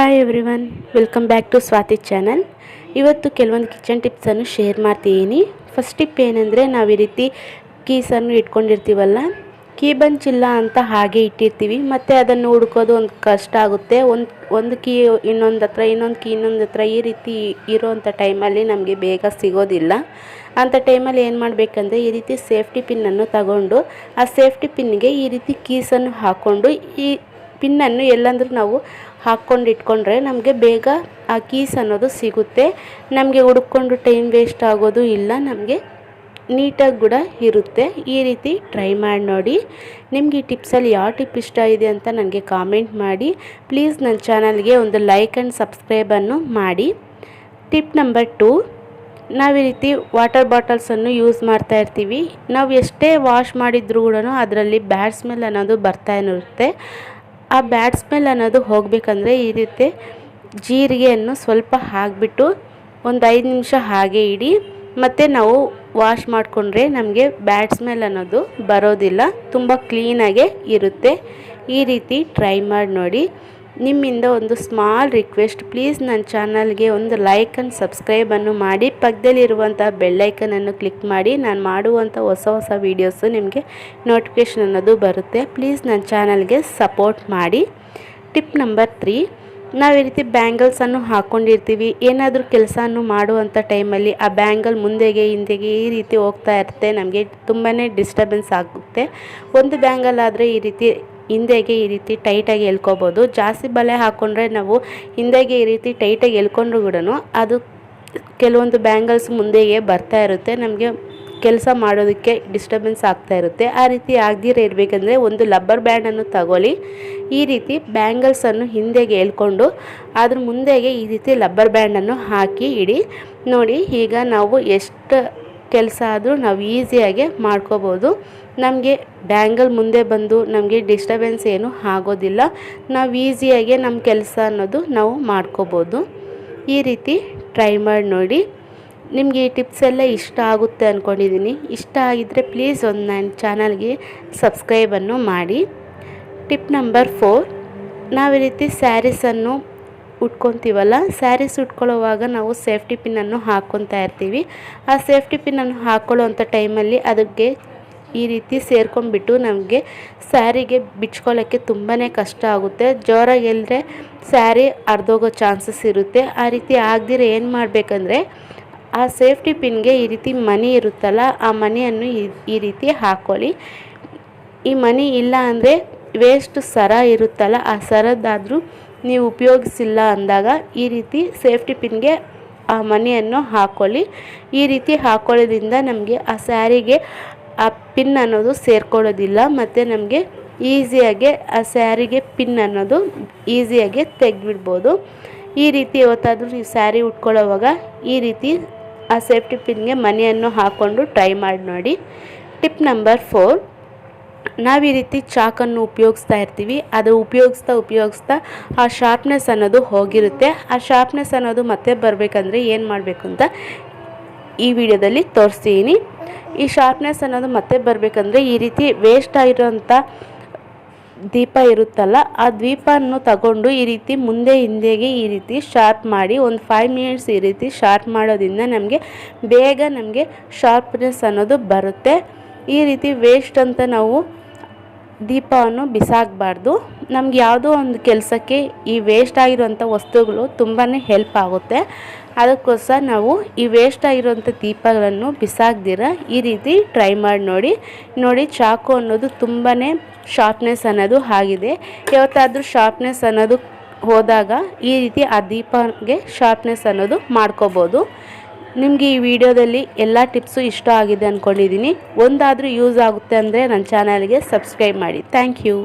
Hi everyone, welcome back to Swati channel. ಇವತ್ತು ಕೆಲವೊಂದು kitchen ಟಿಪ್ಸನ್ನು ಶೇರ್ ಮಾಡ್ತಿದ್ದೀನಿ. ಫಸ್ಟ್ ಟಿಪ್ ಏನಂದರೆ, ನಾವು ಈ ರೀತಿ ಕೀಸನ್ನು ಇಟ್ಕೊಂಡಿರ್ತೀವಲ್ಲ, ಕೀ ಬಂಚಿಲ್ಲ ಅಂತ ಹಾಗೆ ಇಟ್ಟಿರ್ತೀವಿ. ಮತ್ತು ಅದನ್ನು ಹುಡ್ಕೋದು ಒಂದು ಕಷ್ಟ ಆಗುತ್ತೆ. ಒಂದು ಕೀ ಇನ್ನೊಂದು ಹತ್ರ ಈ ರೀತಿ ಇರೋವಂಥ ಟೈಮಲ್ಲಿ ನಮಗೆ ಬೇಗ ಸಿಗೋದಿಲ್ಲ. ಅಂಥ ಟೈಮಲ್ಲಿ ಏನು ಮಾಡಬೇಕಂದ್ರೆ, ಈ ರೀತಿ ಸೇಫ್ಟಿ ಪಿನ್ನನ್ನು ತಗೊಂಡು ಆ ಸೇಫ್ಟಿ ಪಿನ್ಗೆ ಈ ರೀತಿ ಕೀಸನ್ನು ಹಾಕ್ಕೊಂಡು ಈ ಪಿನ್ನನ್ನು ಎಲ್ಲಂದ್ರೂ ನಾವು ಹಾಕ್ಕೊಂಡು ಇಟ್ಕೊಂಡ್ರೆ ನಮಗೆ ಬೇಗ ಆ ಕೀಸ್ ಅನ್ನೋದು ಸಿಗುತ್ತೆ. ನಮಗೆ ಹುಡುಕೊಂಡು ಟೈಮ್ ವೇಸ್ಟ್ ಆಗೋದು ಇಲ್ಲ, ನಮಗೆ ನೀಟಾಗಿ ಕೂಡ ಇರುತ್ತೆ. ಈ ರೀತಿ ಟ್ರೈ ಮಾಡಿ ನೋಡಿ. ನಿಮ್ಗೆ ಈ ಟಿಪ್ಸಲ್ಲಿ ಯಾವ ಟಿಪ್ ಇಷ್ಟ ಇದೆ ಅಂತ ನನಗೆ ಕಾಮೆಂಟ್ ಮಾಡಿ. ಪ್ಲೀಸ್ ನನ್ನ ಚಾನಲ್ಗೆ ಒಂದು ಲೈಕ್ ಆ್ಯಂಡ್ ಸಬ್ಸ್ಕ್ರೈಬನ್ನು ಮಾಡಿ. ಟಿಪ್ ನಂಬರ್ 2, ನಾವು ಈ ರೀತಿ ವಾಟರ್ ಬಾಟಲ್ಸನ್ನು ಯೂಸ್ ಮಾಡ್ತಾ ಇರ್ತೀವಿ. ನಾವು ಎಷ್ಟೇ ವಾಶ್ ಮಾಡಿದ್ರೂ ಕೂಡ ಅದರಲ್ಲಿ ಬ್ಯಾಡ್ ಸ್ಮೆಲ್ ಅನ್ನೋದು ಬರ್ತಾ ಇರುತ್ತೆ. ಆ ಬ್ಯಾಡ್ ಸ್ಮೆಲ್ ಅನ್ನೋದು ಹೋಗಬೇಕಂದ್ರೆ ಈ ರೀತಿ ಜೀರಿಗೆಯನ್ನು ಸ್ವಲ್ಪ ಹಾಕಿಬಿಟ್ಟು ಒಂದು 5 ನಿಮಿಷ ಹಾಗೆ ಇಡಿ. ಮತ್ತು ನಾವು ವಾಶ್ ಮಾಡಿಕೊಂಡ್ರೆ ನಮಗೆ ಬ್ಯಾಡ್ ಸ್ಮೆಲ್ ಅನ್ನೋದು ಬರೋದಿಲ್ಲ, ತುಂಬ ಕ್ಲೀನಾಗೆ ಇರುತ್ತೆ. ಈ ರೀತಿ ಟ್ರೈ ಮಾಡಿ ನೋಡಿ. ನಿಮ್ಮಿಂದ ಒಂದು ಸ್ಮಾಲ್ ರಿಕ್ವೆಸ್ಟ್, ಪ್ಲೀಸ್ ನನ್ನ ಚಾನಲ್ಗೆ ಒಂದು ಲೈಕ್ ಆ್ಯಂಡ್ ಸಬ್ಸ್ಕ್ರೈಬನ್ನು ಮಾಡಿ. ಪಕ್ಕದಲ್ಲಿರುವಂಥ ಬೆಲ್ಲೈಕನನ್ನು ಕ್ಲಿಕ್ ಮಾಡಿ. ನಾನು ಮಾಡುವಂಥ ಹೊಸ ವೀಡಿಯೋಸು ನಿಮಗೆ ನೋಟಿಫಿಕೇಷನ್ ಅನ್ನೋದು ಬರುತ್ತೆ. ಪ್ಲೀಸ್ ನನ್ನ ಚಾನಲ್ಗೆ ಸಪೋರ್ಟ್ ಮಾಡಿ. ಟಿಪ್ ನಂಬರ್ 3, ನಾವು ಈ ರೀತಿ ಬ್ಯಾಂಗಲ್ಸನ್ನು ಹಾಕ್ಕೊಂಡಿರ್ತೀವಿ. ಏನಾದರೂ ಕೆಲಸವನ್ನು ಮಾಡುವಂಥ ಟೈಮಲ್ಲಿ ಆ ಬ್ಯಾಂಗಲ್ ಮುಂದೆಗೆ ಹಿಂದೆಗೆ ಈ ರೀತಿ ಹೋಗ್ತಾ ಇರುತ್ತೆ. ನಮಗೆ ತುಂಬಾ ಡಿಸ್ಟರ್ಬೆನ್ಸ್ ಆಗುತ್ತೆ. ಒಂದು ಬ್ಯಾಂಗಲ್ ಆದರೆ ಈ ರೀತಿ ಹಿಂದೆಗೆ ಈ ರೀತಿ ಟೈಟಾಗಿ ಎಳ್ಕೊಬೋದು. ಜಾಸ್ತಿ ಬಲೆ ಹಾಕ್ಕೊಂಡ್ರೆ ನಾವು ಹಿಂದೆಗೆ ಈ ರೀತಿ ಟೈಟಾಗಿ ಎಳ್ಕೊಂಡ್ರು ಕೂಡ ಅದು ಕೆಲವೊಂದು ಬ್ಯಾಂಗಲ್ಸ್ ಮುಂದೆಗೆ ಬರ್ತಾ ಇರುತ್ತೆ. ನಮಗೆ ಕೆಲಸ ಮಾಡೋದಕ್ಕೆ ಡಿಸ್ಟರ್ಬೆನ್ಸ್ ಆಗ್ತಾ ಇರುತ್ತೆ. ಆ ರೀತಿ ಆಗದಿರ ಇರಬೇಕಂದ್ರೆ ಒಂದು ಲಬ್ಬರ್ ಬ್ಯಾಂಡನ್ನು ತಗೊಳ್ಳಿ. ಈ ರೀತಿ ಬ್ಯಾಂಗಲ್ಸನ್ನು ಹಿಂದೆಗೆ ಎಳ್ಕೊಂಡು ಅದ್ರ ಮುಂದೆಗೆ ಈ ರೀತಿ ಲಬ್ಬರ್ ಬ್ಯಾಂಡನ್ನು ಹಾಕಿ ಇಡಿ. ನೋಡಿ, ಈಗ ನಾವು ಎಷ್ಟು ಕೆಲಸ ಆದರೂ ನಾವು ಈಸಿಯಾಗಿ ಮಾಡ್ಕೋಬೋದು. ನಮಗೆ ಬ್ಯಾಂಗಲ್ ಮುಂದೆ ಬಂದು ನಮಗೆ ಡಿಸ್ಟರ್ಬೆನ್ಸ್ ಏನೂ ಆಗೋದಿಲ್ಲ. ನಾವು ಈಸಿಯಾಗಿ ನಮ್ಮ ಕೆಲಸ ಅನ್ನೋದು ನಾವು ಮಾಡ್ಕೋಬೋದು. ಈ ರೀತಿ ಟ್ರೈ ಮಾಡಿ ನೋಡಿ. ನಿಮಗೆ ಈ ಟಿಪ್ಸ್ ಎಲ್ಲ ಇಷ್ಟ ಆಗುತ್ತೆ ಅಂದ್ಕೊಂಡಿದ್ದೀನಿ. ಇಷ್ಟ ಆಗಿದ್ದರೆ ಪ್ಲೀಸ್ ಒಂದು ನನ್ನ ಚಾನಲ್ಗೆ ಸಬ್ಸ್ಕ್ರೈಬನ್ನು ಮಾಡಿ. ಟಿಪ್ ನಂಬರ್ 4, ನಾವು ಈ ರೀತಿ ಸ್ಯಾರೀಸನ್ನು ಉಟ್ಕೊತೀವಲ್ಲ, ಸ್ಯಾರೀಸ್ ಉಟ್ಕೊಳ್ಳೋವಾಗ ನಾವು ಸೇಫ್ಟಿ ಪಿನ್ನನ್ನು ಹಾಕ್ಕೊತಾ ಇರ್ತೀವಿ. ಆ ಸೇಫ್ಟಿ ಪಿನ್ನನ್ನು ಹಾಕ್ಕೊಳ್ಳೋವಂಥ ಟೈಮಲ್ಲಿ ಅದಕ್ಕೆ ಈ ರೀತಿ ಸೇರ್ಕೊಂಡ್ಬಿಟ್ಟು ನಮಗೆ ಸ್ಯಾರಿಗೆ ಬಿಚ್ಕೊಳ್ಳೋಕ್ಕೆ ತುಂಬಾ ಕಷ್ಟ ಆಗುತ್ತೆ. ಜೋರಾಗಿ ಎಳೆದ್ರೆ ಸ್ಯಾರಿ ಅರ್ಧೋಗೋ ಚಾನ್ಸಸ್ ಇರುತ್ತೆ. ಆ ರೀತಿ ಆಗದಿರ ಏನು ಮಾಡಬೇಕಂದ್ರೆ, ಆ ಸೇಫ್ಟಿ ಪಿನ್ಗೆ ಈ ರೀತಿ ಮಣಿ ಇರುತ್ತಲ್ಲ, ಆ ಮಣಿಯನ್ನು ಈ ರೀತಿ ಹಾಕ್ಕೊಳ್ಳಿ. ಈ ಮಣಿ ಇಲ್ಲ ಅಂದರೆ ವೇಸ್ಟ್ ಸರ ಇರುತ್ತಲ್ಲ, ಆ ಸರದ್ದಾದರೂ ನೀವು ಉಪಯೋಗಿಸಿಲ್ಲ ಅಂದಾಗ ಈ ರೀತಿ ಸೇಫ್ಟಿ ಪಿನ್ಗೆ ಆ ಮಣಿಯನ್ನು ಹಾಕ್ಕೊಳ್ಳಿ. ಈ ರೀತಿ ಹಾಕ್ಕೊಳ್ಳೋದ್ರಿಂದ ನಮಗೆ ಆ ಸ್ಯಾರಿಗೆ ಆ ಪಿನ್ ಅನ್ನೋದು ಸೇರ್ಕೊಳ್ಳೋದಿಲ್ಲ. ಮತ್ತು ನಮಗೆ ಈಸಿಯಾಗಿ ಆ ಸ್ಯಾರಿಗೆ ಪಿನ್ ಅನ್ನೋದು ಈಸಿಯಾಗಿ ತೆಗೆದುಬಿಡ್ಬೋದು. ಈ ರೀತಿ ಯಾವತ್ತಾದರೂ ನೀವು ಸ್ಯಾರಿ ಉಟ್ಕೊಳ್ಳೋವಾಗ ಈ ರೀತಿ ಆ ಸೇಫ್ಟಿ ಪಿನ್ಗೆ ಮಣಿಯನ್ನು ಹಾಕ್ಕೊಂಡು ಟ್ರೈ ಮಾಡಿ ನೋಡಿ. ಟಿಪ್ ನಂಬರ್ 4, ನಾವು ಈ ರೀತಿ ಚಾಕನ್ನು ಉಪಯೋಗಿಸ್ತಾ ಇರ್ತೀವಿ. ಅದು ಉಪಯೋಗಿಸ್ತಾ ಆ ಶಾರ್ಪ್ನೆಸ್ ಅನ್ನೋದು ಹೋಗಿರುತ್ತೆ. ಆ ಶಾರ್ಪ್ನೆಸ್ ಅನ್ನೋದು ಮತ್ತೆ ಬರಬೇಕಂದ್ರೆ ಏನು ಮಾಡಬೇಕು ಅಂತ ಈ ವಿಡಿಯೋದಲ್ಲಿ ತೋರಿಸ್ತೀನಿ. ಈ ಶಾರ್ಪ್ನೆಸ್ ಅನ್ನೋದು ಮತ್ತೆ ಬರಬೇಕಂದ್ರೆ ಈ ರೀತಿ ವೇಸ್ಟ್ ಆಗಿರೋಂಥ ದೀಪ ಇರುತ್ತಲ್ಲ, ಆ ದೀಪವನ್ನು ತಗೊಂಡು ಈ ರೀತಿ ಮುಂದೆ ಹಿಂದೆಗೆ ಈ ರೀತಿ ಶಾರ್ಪ್ ಮಾಡಿ ಒಂದು 5 ಮಿನಿಟ್ಸ್ ಈ ರೀತಿ ಶಾರ್ಪ್ ಮಾಡೋದ್ರಿಂದ ನಮಗೆ ಬೇಗ ಶಾರ್ಪ್ನೆಸ್ ಅನ್ನೋದು ಬರುತ್ತೆ. ಈ ರೀತಿ ವೇಸ್ಟ್ ಅಂತ ನಾವು ದೀಪವನ್ನು ಬಿಸಾಕಬಾರ್ದು. ನಮ್ಗೆ ಯಾವುದೋ ಒಂದು ಕೆಲಸಕ್ಕೆ ಈ ವೇಸ್ಟ್ ಆಗಿರೋಂಥ ವಸ್ತುಗಳು ತುಂಬಾ ಹೆಲ್ಪ್ ಆಗುತ್ತೆ. ಅದಕ್ಕೋಸ್ಕರ ನಾವು ಈ ವೇಸ್ಟ್ ಆಗಿರೋಂಥ ದೀಪಗಳನ್ನು ಬಿಸಾಕ್ದಿರ ಈ ರೀತಿ ಟ್ರೈ ಮಾಡಿ ನೋಡಿ. ಚಾಕು ಅನ್ನೋದು ತುಂಬಾ ಶಾರ್ಪ್ನೆಸ್ ಅನ್ನೋದು ಆಗಿದೆ. ಯಾವತ್ತಾದರೂ ಶಾರ್ಪ್ನೆಸ್ ಅನ್ನೋದು ಹೋದಾಗ ಈ ರೀತಿ ಆ ದೀಪಗೆ ಶಾರ್ಪ್ನೆಸ್ ಅನ್ನೋದು ಮಾಡ್ಕೋಬೋದು. ನಿಮಗೆ ಈ ವಿಡಿಯೋದಲ್ಲಿ ಎಲ್ಲ ಟಿಪ್ಸು ಇಷ್ಟ ಆಗಿದೆ ಅಂದ್ಕೊಂಡಿದ್ದೀನಿ. ಒಂದಾದರೂ ಯೂಸ್ ಆಗುತ್ತೆ ಅಂದರೆ ನನ್ನ ಚಾನಲ್ಗೆ ಸಬ್ಸ್ಕ್ರೈಬ್ ಮಾಡಿ. Thank you.